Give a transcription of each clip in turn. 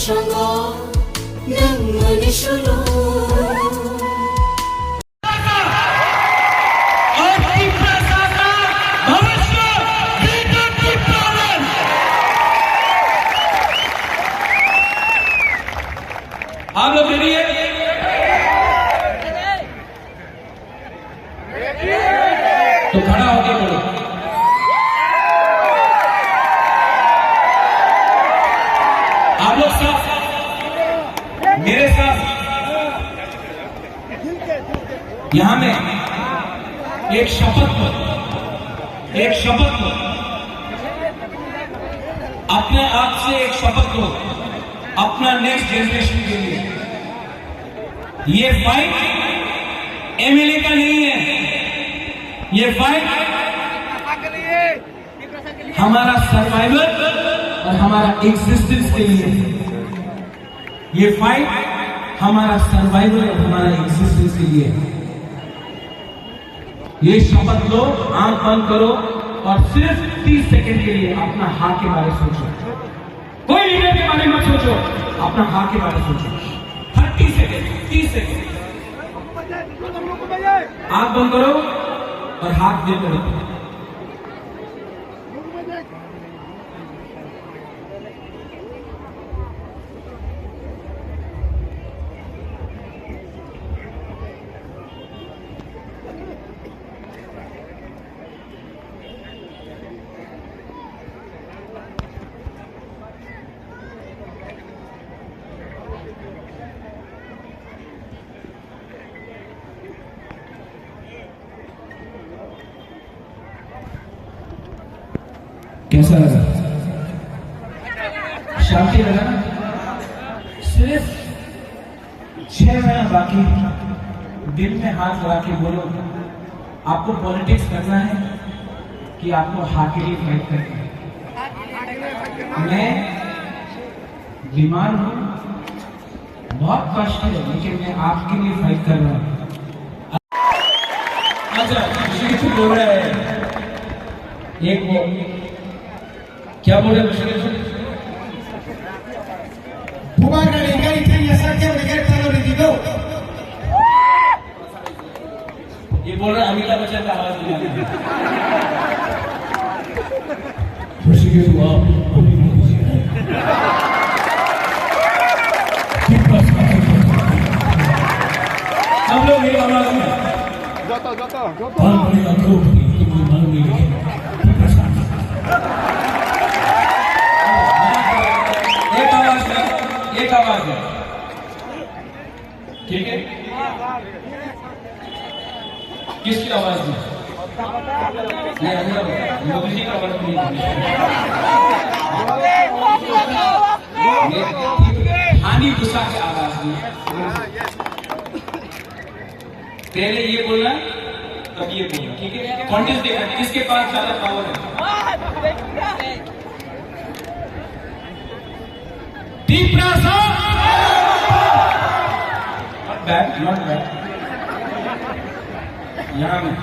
आप लोग रेडी है? तो खड़ा होके बोलो। आप लोग साथ मेरे साथ यहां में एक शपथ लो, अपने आप से एक शपथ लो अपना नेक्स्ट जनरेशन के लिए। ये फाइट एमएलए का नहीं है, ये फाइट हमारा सर्वाइवल और हमारा एग्जिस्टेंस के लिए। ये फाइट हमारा सर्वाइवल और हमारा एग्जिस्टेंस के लिए। ये शपथ लो, आंख बंद करो और सिर्फ 30 सेकंड के लिए अपना हाथ के बारे में सोचो। कोई लीडर के बारे में मत सोचो, अपना हाथ के बारे में सोचो। 30 सेकंड आंख बंद करो और हाथ दे करो। कैसा लगा? शांति लगा ना? सिर्फ 6 महीना बाकी। दिल में हाथ लगा के बोलो, आपको पॉलिटिक्स करना है कि आपको हाथ के लिए फाइट करना है? मैं बीमार हूं, बहुत कष्ट है, लेकिन मैं आपके लिए फाइट कर रहा हूं। अच्छा, कुछ बोल रहा है एक वो क्या बोल रहे हैं? ये बोल रहे अमिताभ बच्चन का आवाज नहीं हम लोग ये आवाज में एक आवाज है, ठीक है? किसकी आवाज है? मोदी जी की आवाज नहीं है, हानि गुस्सा की आवाज नहीं है। पहले ये बोलना तब ये बोलना, ठीक है? कॉन्टेस्ट देखना किसके पास ज्यादा पावर है। नॉट बैड यहां में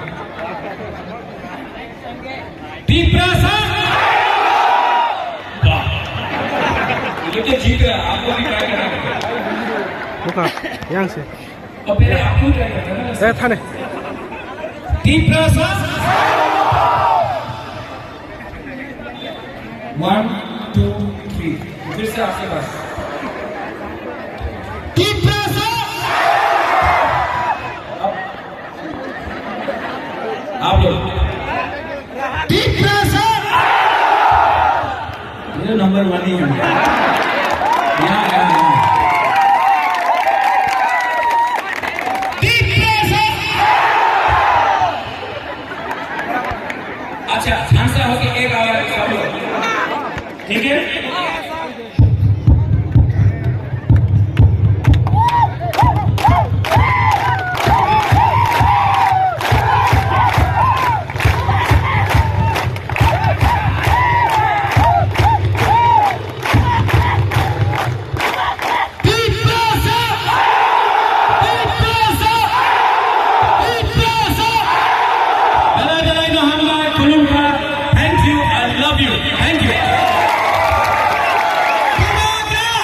ये तो जीत रहा है, आपको भी ट्राई करना है। यहाँ से और पहले आपको ट्राई करना है था ने डीप ब्रेथ 1 2 3 फिर से आपके पास डीप ब्रेथ। आप लोग डीप ब्रेथ ये नंबर 1 ही है। यहाँ डीप ब्रेथ। अच्छा आंसर हो कि एक आवाज, ठीक है?